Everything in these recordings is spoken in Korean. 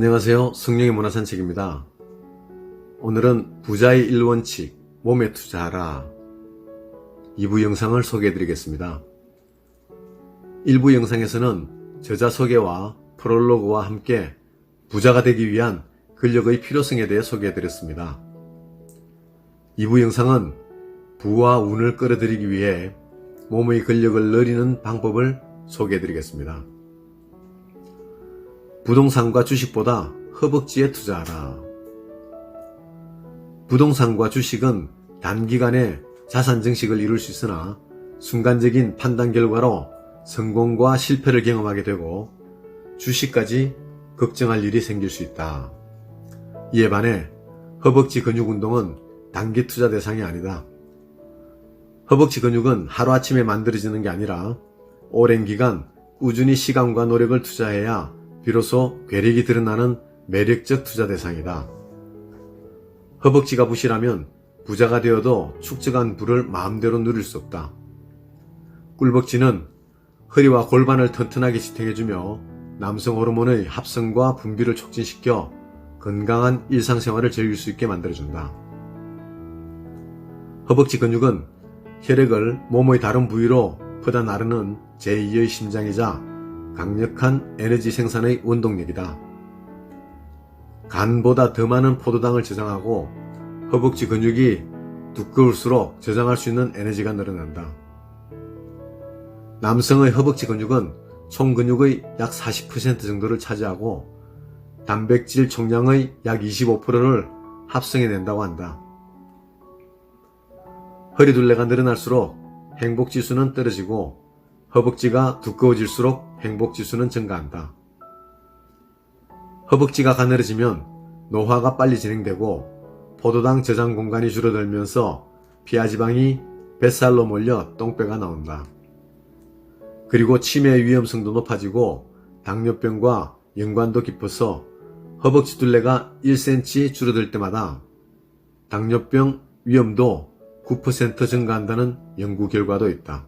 안녕하세요. 성령의 문화산책입니다. 오늘은 부자의 1원칙, 몸에 투자하라 2부 영상을 소개해드리겠습니다. 1부 영상에서는 저자 소개와 프롤로그와 함께 부자가 되기 위한 근력의 필요성에 대해 소개해드렸습니다. 2부 영상은 부와 운을 끌어들이기 위해 몸의 근력을 늘리는 방법을 소개해드리겠습니다. 부동산과 주식보다 허벅지에 투자하라. 부동산과 주식은 단기간에 자산 증식을 이룰 수 있으나 순간적인 판단 결과로 성공과 실패를 경험하게 되고 주식까지 걱정할 일이 생길 수 있다. 이에 반해 허벅지 근육 운동은 단기 투자 대상이 아니다. 허벅지 근육은 하루아침에 만들어지는 게 아니라 오랜 기간 꾸준히 시간과 노력을 투자해야 비로소 괴력이 드러나는 매력적 투자 대상이다. 허벅지가 부실하면 부자가 되어도 축적한 부를 마음대로 누릴 수 없다. 꿀벅지는 허리와 골반을 튼튼하게 지탱해주며 남성 호르몬의 합성과 분비를 촉진시켜 건강한 일상생활을 즐길 수 있게 만들어준다. 허벅지 근육은 혈액을 몸의 다른 부위로 퍼다 나르는 제2의 심장이자 강력한 에너지 생산의 원동력이다. 간보다 더 많은 포도당을 저장하고 허벅지 근육이 두꺼울수록 저장할 수 있는 에너지가 늘어난다. 남성의 허벅지 근육은 총 근육의 약 40% 정도를 차지하고 단백질 총량의 약 25%를 합성해낸다고 한다. 허리둘레가 늘어날수록 행복지수는 떨어지고 허벅지가 두꺼워질수록 행복지수는 증가한다. 허벅지가 가늘어지면 노화가 빨리 진행되고 포도당 저장 공간이 줄어들면서 피하지방이 뱃살로 몰려 똥배가 나온다. 그리고 치매 위험성도 높아지고 당뇨병과 연관도 깊어서 허벅지 둘레가 1cm 줄어들 때마다 당뇨병 위험도 9% 증가한다는 연구 결과도 있다.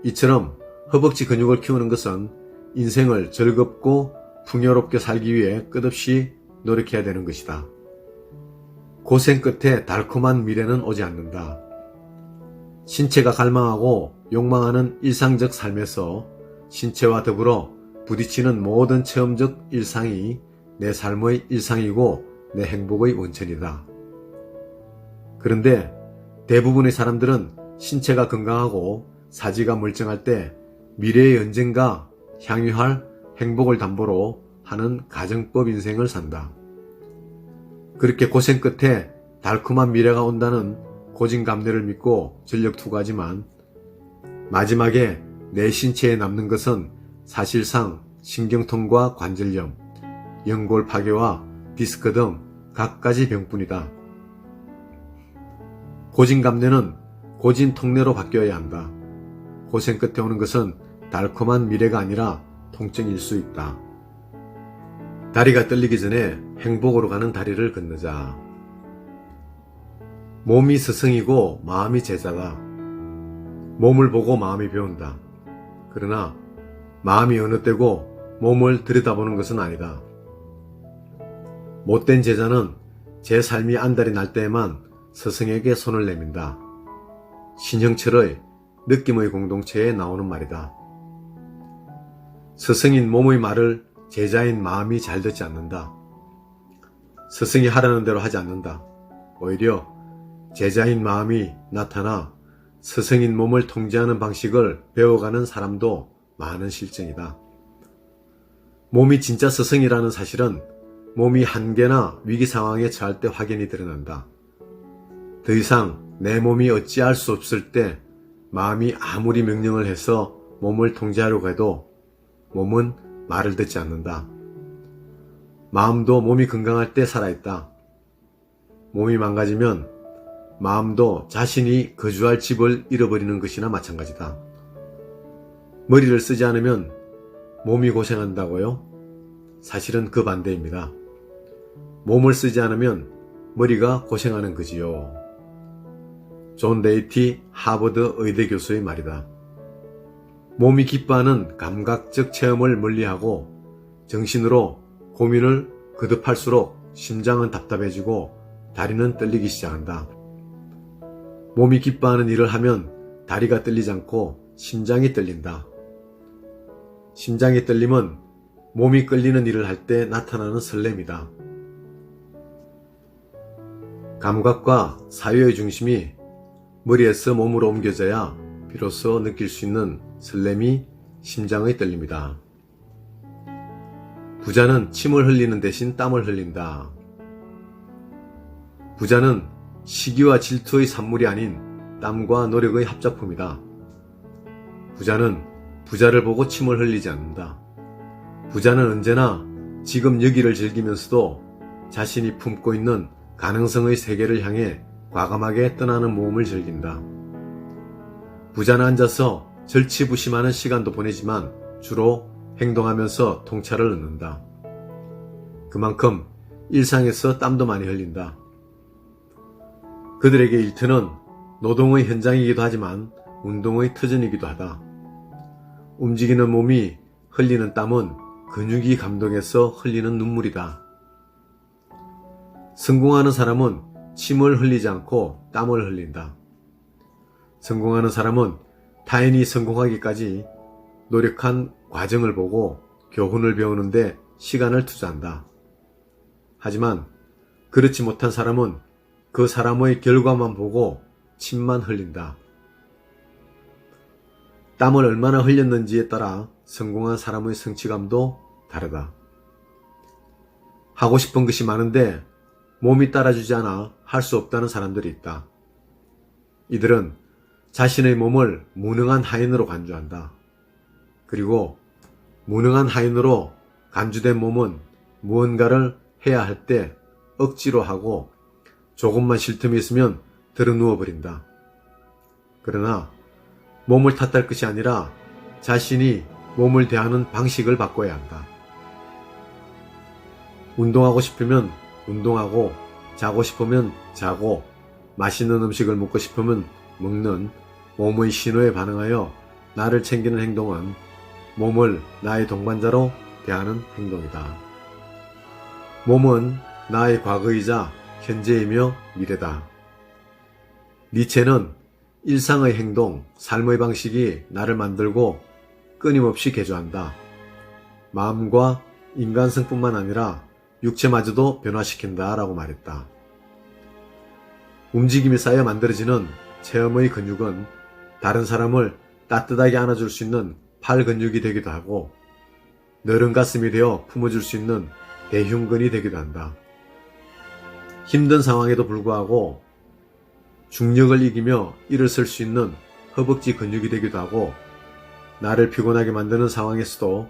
이처럼 허벅지 근육을 키우는 것은 인생을 즐겁고 풍요롭게 살기 위해 끝없이 노력해야 되는 것이다. 고생 끝에 달콤한 미래는 오지 않는다. 신체가 갈망하고 욕망하는 일상적 삶에서 신체와 더불어 부딪히는 모든 체험적 일상이 내 삶의 일상이고 내 행복의 원천이다. 그런데 대부분의 사람들은 신체가 건강하고 사지가 멀쩡할 때 미래의 언젠가 향유할 행복을 담보로 하는 가정법 인생을 산다. 그렇게 고생 끝에 달콤한 미래가 온다는 고진감래를 믿고 전력 투구하지만 마지막에 내 신체에 남는 것은 사실상 신경통과 관절염, 연골 파괴와 디스크 등 갖가지 병뿐이다. 고진감래는 고진통례로 바뀌어야 한다. 고생 끝에 오는 것은 달콤한 미래가 아니라 통증일 수 있다. 다리가 떨리기 전에 행복으로 가는 다리를 건너자. 몸이 스승이고 마음이 제자다. 몸을 보고 마음이 배운다. 그러나 마음이 어느 때고 몸을 들여다보는 것은 아니다. 못된 제자는 제 삶이 안달이 날 때에만 스승에게 손을 내민다. 신형철의 느낌의 공동체에 나오는 말이다. 스승인 몸의 말을 제자인 마음이 잘 듣지 않는다. 스승이 하라는 대로 하지 않는다. 오히려 제자인 마음이 나타나 스승인 몸을 통제하는 방식을 배워가는 사람도 많은 실정이다. 몸이 진짜 스승이라는 사실은 몸이 한계나 위기 상황에 처할 때 확연히 드러난다. 더 이상 내 몸이 어찌할 수 없을 때 마음이 아무리 명령을 해서 몸을 통제하려고 해도 몸은 말을 듣지 않는다. 마음도 몸이 건강할 때 살아있다. 몸이 망가지면 마음도 자신이 거주할 집을 잃어버리는 것이나 마찬가지다. 머리를 쓰지 않으면 몸이 고생한다고요? 사실은 그 반대입니다. 몸을 쓰지 않으면 머리가 고생하는 거지요. 존 레이티 하버드 의대 교수의 말이다. 몸이 기뻐하는 감각적 체험을 멀리하고 정신으로 고민을 거듭할수록 심장은 답답해지고 다리는 떨리기 시작한다. 몸이 기뻐하는 일을 하면 다리가 떨리지 않고 심장이 떨린다. 심장이 떨림은 몸이 끌리는 일을 할 때 나타나는 설렘이다. 감각과 사유의 중심이 머리에서 몸으로 옮겨져야 비로소 느낄 수 있는 설렘이 심장의 떨림이다. 부자는 침을 흘리는 대신 땀을 흘린다. 부자는 시기와 질투의 산물이 아닌 땀과 노력의 합작품이다. 부자는 부자를 보고 침을 흘리지 않는다. 부자는 언제나 지금 여기를 즐기면서도 자신이 품고 있는 가능성의 세계를 향해 과감하게 떠나는 모험을 즐긴다. 부자는 앉아서 절치부심하는 시간도 보내지만 주로 행동하면서 통찰을 얻는다. 그만큼 일상에서 땀도 많이 흘린다. 그들에게 일터는 노동의 현장이기도 하지만 운동의 터전이기도 하다. 움직이는 몸이 흘리는 땀은 근육이 감동해서 흘리는 눈물이다. 성공하는 사람은 침을 흘리지 않고 땀을 흘린다. 성공하는 사람은 타인이 성공하기까지 노력한 과정을 보고 교훈을 배우는데 시간을 투자한다. 하지만 그렇지 못한 사람은 그 사람의 결과만 보고 침만 흘린다. 땀을 얼마나 흘렸는지에 따라 성공한 사람의 성취감도 다르다. 하고 싶은 것이 많은데 몸이 따라주지 않아 할 수 없다는 사람들이 있다. 이들은 자신의 몸을 무능한 하인으로 간주한다. 그리고 무능한 하인으로 간주된 몸은 무언가를 해야 할 때 억지로 하고 조금만 쉴 틈이 있으면 들어 누워버린다. 그러나 몸을 탓할 것이 아니라 자신이 몸을 대하는 방식을 바꿔야 한다. 운동하고 싶으면 운동하고, 자고 싶으면 자고, 맛있는 음식을 먹고 싶으면 먹는 몸의 신호에 반응하여 나를 챙기는 행동은 몸을 나의 동반자로 대하는 행동이다. 몸은 나의 과거이자 현재이며 미래다. 니체는 일상의 행동, 삶의 방식이 나를 만들고 끊임없이 개조한다. 마음과 인간성뿐만 아니라 육체마저도 변화시킨다 라고 말했다. 움직임이 쌓여 만들어지는 체험의 근육은 다른 사람을 따뜻하게 안아줄 수 있는 팔 근육이 되기도 하고 너른 가슴이 되어 품어줄 수 있는 대흉근이 되기도 한다. 힘든 상황에도 불구하고 중력을 이기며 일어설 수 있는 허벅지 근육이 되기도 하고 나를 피곤하게 만드는 상황에서도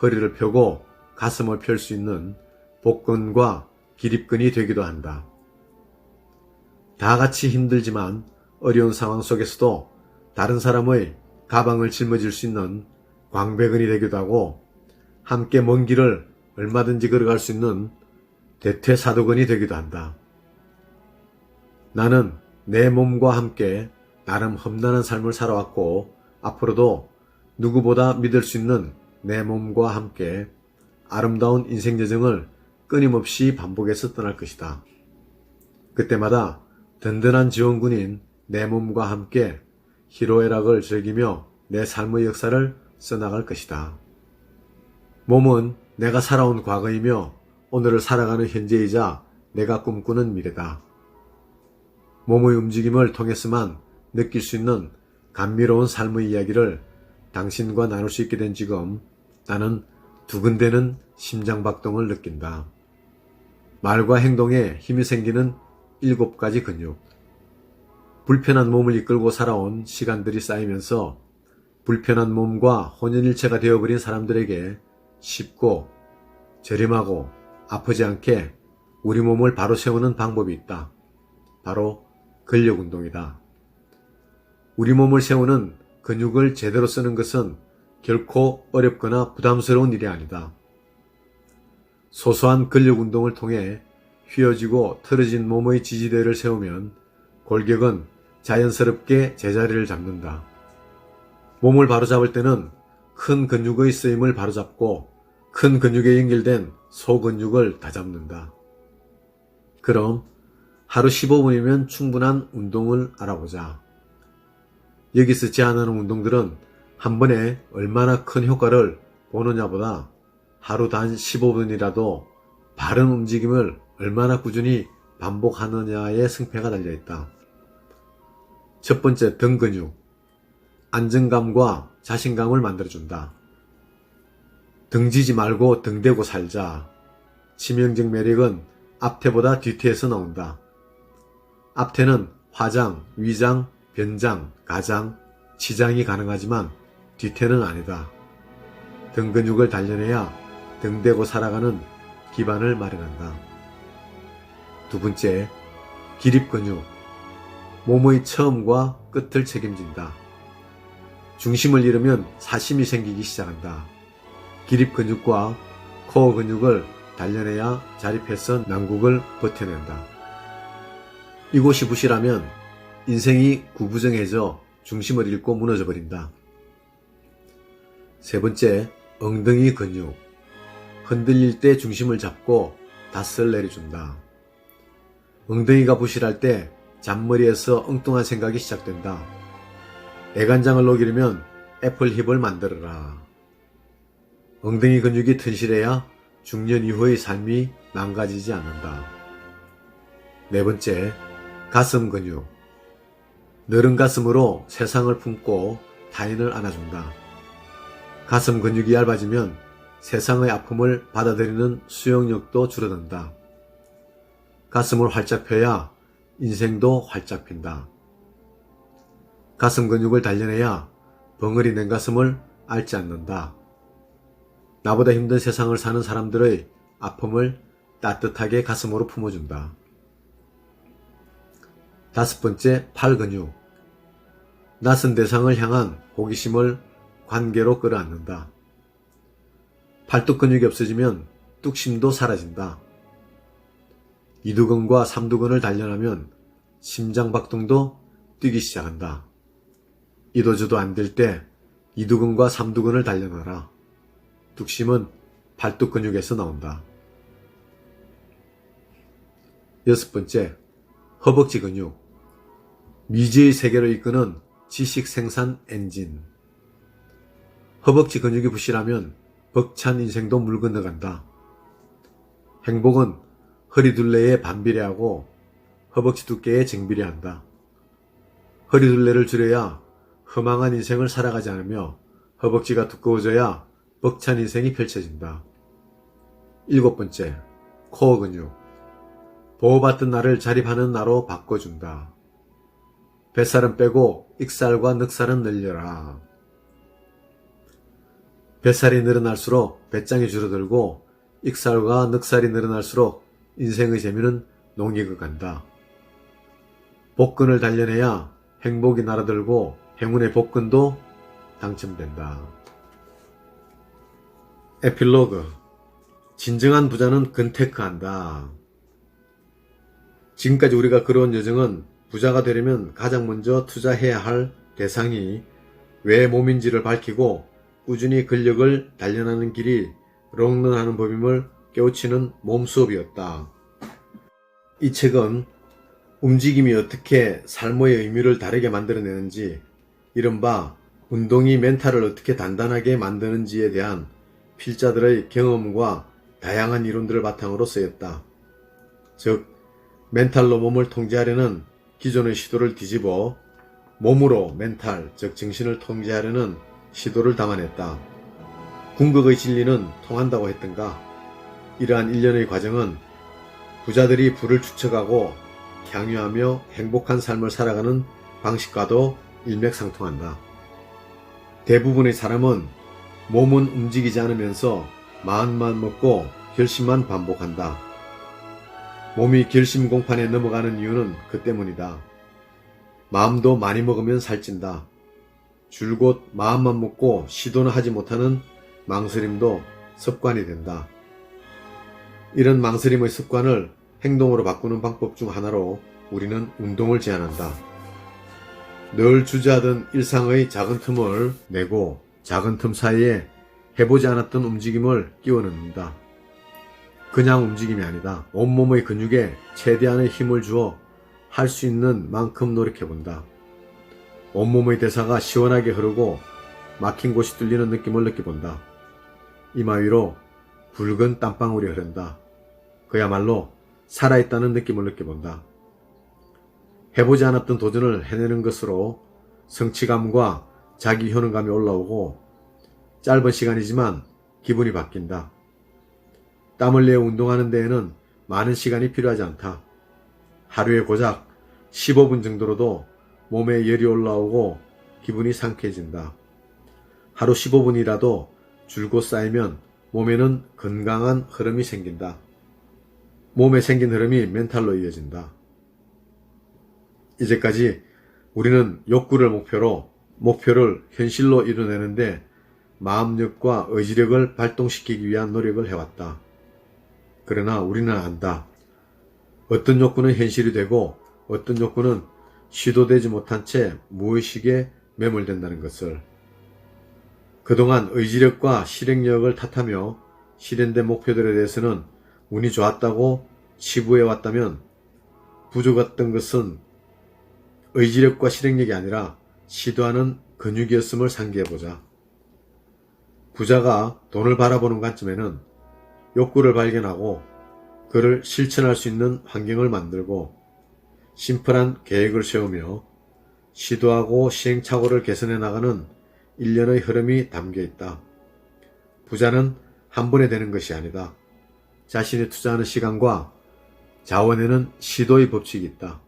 허리를 펴고 가슴을 펼 수 있는 복근과 기립근이 되기도 한다. 다 같이 힘들지만 어려운 상황 속에서도 다른 사람의 가방을 짊어질 수 있는 광배근이 되기도 하고 함께 먼 길을 얼마든지 걸어갈 수 있는 대퇴사도근이 되기도 한다. 나는 내 몸과 함께 나름 험난한 삶을 살아왔고 앞으로도 누구보다 믿을 수 있는 내 몸과 함께 아름다운 인생 여정을 끊임없이 반복해서 떠날 것이다. 그때마다 든든한 지원군인 내 몸과 함께 희로애락을 즐기며 내 삶의 역사를 써나갈 것이다. 몸은 내가 살아온 과거이며 오늘을 살아가는 현재이자 내가 꿈꾸는 미래다. 몸의 움직임을 통해서만 느낄 수 있는 감미로운 삶의 이야기를 당신과 나눌 수 있게 된 지금 나는 두근대는 심장박동을 느낀다. 말과 행동에 힘이 생기는 7가지 근육. 불편한 몸을 이끌고 살아온 시간들이 쌓이면서 불편한 몸과 혼연일체가 되어버린 사람들에게 쉽고 저렴하고 아프지 않게 우리 몸을 바로 세우는 방법이 있다. 바로 근력운동이다. 우리 몸을 세우는 근육을 제대로 쓰는 것은 결코 어렵거나 부담스러운 일이 아니다. 소소한 근력운동을 통해 휘어지고 틀어진 몸의 지지대를 세우면 골격은 자연스럽게 제자리를 잡는다. 몸을 바로잡을 때는 큰 근육의 쓰임을 바로잡고 큰 근육에 연결된 소근육을 다잡는다. 그럼 하루 15분이면 충분한 운동을 알아보자. 여기서 제안하는 운동들은 한 번에 얼마나 큰 효과를 보느냐보다 하루 단 15분이라도 바른 움직임을 얼마나 꾸준히 반복하느냐의 승패가 달려있다. 첫 번째, 등 근육. 안정감과 자신감을 만들어준다. 등지지 말고 등대고 살자. 치명적 매력은 앞태보다 뒤태에서 나온다. 앞태는 화장, 위장, 변장, 가장, 치장이 가능하지만 뒤태는 아니다. 등 근육을 단련해야 등대고 살아가는 기반을 마련한다. 두 번째, 기립 근육. 몸의 처음과 끝을 책임진다. 중심을 잃으면 사심이 생기기 시작한다. 기립 근육과 코어 근육을 단련해야 자립해서 난국을 버텨낸다. 이곳이 부실하면 인생이 구부정해져 중심을 잃고 무너져 버린다. 세 번째, 엉덩이 근육. 흔들릴 때 중심을 잡고 닷을 내려준다. 엉덩이가 부실할 때 잔머리에서 엉뚱한 생각이 시작된다. 애간장을 녹이려면 애플힙을 만들어라. 엉덩이 근육이 튼실해야 중년 이후의 삶이 망가지지 않는다. 네 번째, 가슴 근육. 너른 가슴으로 세상을 품고 타인을 안아준다. 가슴 근육이 얇아지면 세상의 아픔을 받아들이는 수용력도 줄어든다. 가슴을 활짝 펴야 인생도 활짝 핀다. 가슴 근육을 단련해야 벙어리 낸 가슴을 앓지 않는다. 나보다 힘든 세상을 사는 사람들의 아픔을 따뜻하게 가슴으로 품어준다. 다섯 번째, 팔 근육. 낯선 대상을 향한 호기심을 관계로 끌어안는다. 팔뚝 근육이 없어지면 뚝심도 사라진다. 이두근과 삼두근을 단련하면 심장박동도 뛰기 시작한다. 이도저도 안 될 때 이두근과 삼두근을 단련하라. 뚝심은 팔뚝 근육에서 나온다. 여섯 번째, 허벅지 근육. 미지의 세계를 이끄는 지식 생산 엔진. 허벅지 근육이 부실하면 벅찬 인생도 물 건너간다. 행복은 허리 둘레에 반비례하고 허벅지 두께에 정비례한다. 허리 둘레를 줄여야 허망한 인생을 살아가지 않으며 허벅지가 두꺼워져야 벅찬 인생이 펼쳐진다. 일곱 번째, 코어 근육. 보호받던 나를 자립하는 나로 바꿔준다. 뱃살은 빼고 익살과 늑살은 늘려라. 뱃살이 늘어날수록 배짱이 줄어들고 익살과 늑살이 늘어날수록 인생의 재미는 농익어 간다. 복근을 단련해야 행복이 날아들고 행운의 복근도 당첨된다. 에필로그. 진정한 부자는 근테크한다. 지금까지 우리가 걸어온 여정은 부자가 되려면 가장 먼저 투자해야 할 대상이 왜 몸인지를 밝히고 꾸준히 근력을 단련하는 길이 롱런하는 법임을 깨우치는 몸수업이었다. 이 책은 움직임이 어떻게 삶의 의미를 다르게 만들어내는지, 이른바 운동이 멘탈을 어떻게 단단하게 만드는지에 대한 필자들의 경험과 다양한 이론들을 바탕으로 쓰였다. 즉, 멘탈로 몸을 통제하려는 기존의 시도를 뒤집어 몸으로 멘탈, 즉 정신을 통제하려는 시도를 담아냈다. 궁극의 진리는 통한다고 했던가? 이러한 일련의 과정은 부자들이 부를 축적하고 향유하며 행복한 삶을 살아가는 방식과도 일맥상통한다. 대부분의 사람은 몸은 움직이지 않으면서 마음만 먹고 결심만 반복한다. 몸이 결심 공판에 넘어가는 이유는 그 때문이다. 마음도 많이 먹으면 살찐다. 줄곧 마음만 먹고 시도는 하지 못하는 망설임도 습관이 된다. 이런 망설임의 습관을 행동으로 바꾸는 방법 중 하나로 우리는 운동을 제안한다. 늘 주저하던 일상의 작은 틈을 내고 작은 틈 사이에 해보지 않았던 움직임을 끼워 넣는다. 그냥 움직임이 아니다. 온몸의 근육에 최대한의 힘을 주어 할 수 있는 만큼 노력해본다. 온몸의 대사가 시원하게 흐르고 막힌 곳이 뚫리는 느낌을 느껴본다. 이마 위로 붉은 땀방울이 흐른다. 그야말로 살아있다는 느낌을 느껴본다. 해보지 않았던 도전을 해내는 것으로 성취감과 자기 효능감이 올라오고 짧은 시간이지만 기분이 바뀐다. 땀을 내어 운동하는 데에는 많은 시간이 필요하지 않다. 하루에 고작 15분 정도로도 몸에 열이 올라오고 기분이 상쾌해진다. 하루 15분이라도 줄곧 쌓이면 몸에는 건강한 흐름이 생긴다. 몸에 생긴 흐름이 멘탈로 이어진다. 이제까지 우리는 욕구를 목표를 현실로 이뤄내는데 마음력과 의지력을 발동시키기 위한 노력을 해왔다. 그러나 우리는 안다. 어떤 욕구는 현실이 되고 어떤 욕구는 시도되지 못한 채 무의식에 매몰된다는 것을. 그동안 의지력과 실행력을 탓하며 실현된 목표들에 대해서는 운이 좋았다고 치부해왔다면 부족했던 것은 의지력과 실행력이 아니라 시도하는 근육이었음을 상기해보자. 부자가 돈을 바라보는 관점에는 욕구를 발견하고 그를 실천할 수 있는 환경을 만들고 심플한 계획을 세우며 시도하고 시행착오를 개선해 나가는 일련의 흐름이 담겨있다. 부자는 한 번에 되는 것이 아니다. 자신이 투자하는 시간과 자원에는 시도의 법칙이 있다.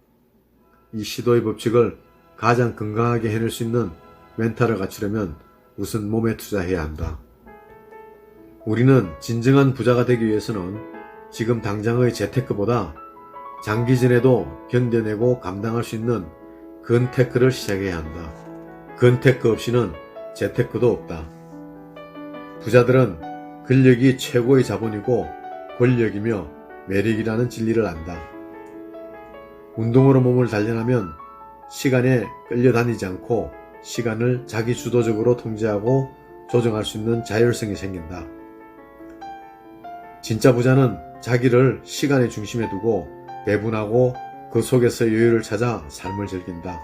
이 시도의 법칙을 가장 건강하게 해낼 수 있는 멘탈을 갖추려면 우선 몸에 투자해야 한다. 우리는 진정한 부자가 되기 위해서는 지금 당장의 재테크보다 장기전에도 견뎌내고 감당할 수 있는 근테크를 시작해야 한다. 근테크 없이는 재테크도 없다. 부자들은 근력이 최고의 자본이고 권력이며 매력이라는 진리를 안다. 운동으로 몸을 단련하면 시간에 끌려다니지 않고 시간을 자기 주도적으로 통제하고 조정할 수 있는 자율성이 생긴다. 진짜 부자는 자기를 시간의 중심에 두고 배분하고 그 속에서 여유를 찾아 삶을 즐긴다.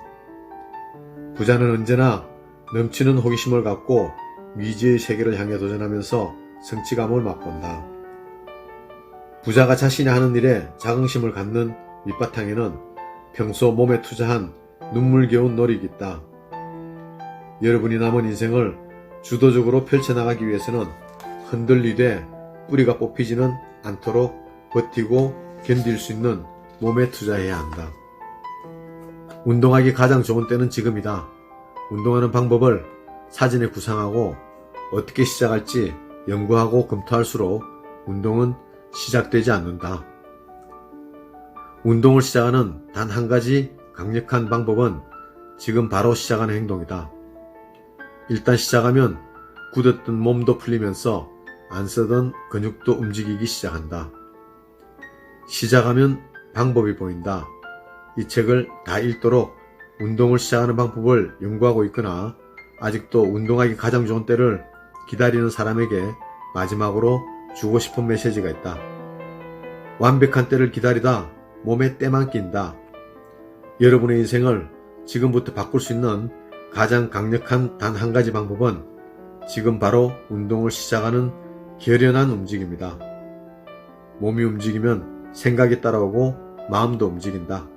부자는 언제나 넘치는 호기심을 갖고 미지의 세계를 향해 도전하면서 성취감을 맛본다. 부자가 자신이 하는 일에 자긍심을 갖는 밑바탕에는 평소 몸에 투자한 눈물겨운 노력이 있다. 여러분이 남은 인생을 주도적으로 펼쳐나가기 위해서는 흔들리되 뿌리가 뽑히지는 않도록 버티고 견딜 수 있는 몸에 투자해야 한다. 운동하기 가장 좋은 때는 지금이다. 운동하는 방법을 사전에 구상하고 어떻게 시작할지 연구하고 검토할수록 운동은 시작되지 않는다. 운동을 시작하는 단 한 가지 강력한 방법은 지금 바로 시작하는 행동이다. 일단 시작하면 굳었던 몸도 풀리면서 안 쓰던 근육도 움직이기 시작한다. 시작하면 방법이 보인다. 이 책을 다 읽도록 운동을 시작하는 방법을 연구하고 있거나 아직도 운동하기 가장 좋은 때를 기다리는 사람에게 마지막으로 주고 싶은 메시지가 있다. 완벽한 때를 기다리다 몸에 때만 낀다. 여러분의 인생을 지금부터 바꿀 수 있는 가장 강력한 단 한 가지 방법은 지금 바로 운동을 시작하는 결연한 움직임이다. 몸이 움직이면 생각이 따라오고 마음도 움직인다.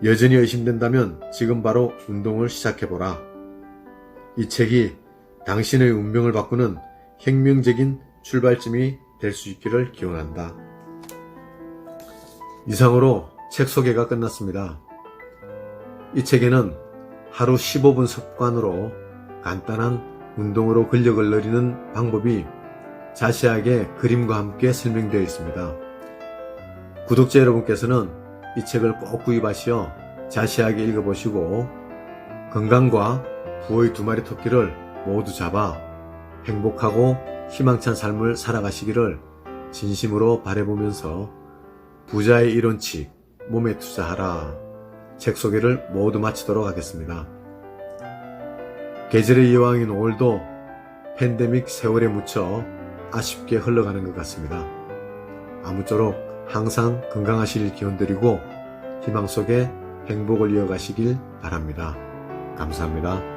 여전히 의심된다면 지금 바로 운동을 시작해보라. 이 책이 당신의 운명을 바꾸는 혁명적인 출발점이 될 수 있기를 기원한다. 이상으로 책 소개가 끝났습니다. 이 책에는 하루 15분 습관으로 간단한 운동으로 근력을 늘리는 방법이 자세하게 그림과 함께 설명되어 있습니다. 구독자 여러분께서는 이 책을 꼭 구입하시어 자세하게 읽어보시고 건강과 부의 두 마리 토끼를 모두 잡아 행복하고 희망찬 삶을 살아가시기를 진심으로 바라보면서 부자의 이론칙, 몸에 투자하라 책 소개를 모두 마치도록 하겠습니다. 계절의 여왕인 5월도 팬데믹 세월에 묻혀 아쉽게 흘러가는 것 같습니다. 아무쪼록 항상 건강하시길 기원드리고 희망 속에 행복을 이어가시길 바랍니다. 감사합니다.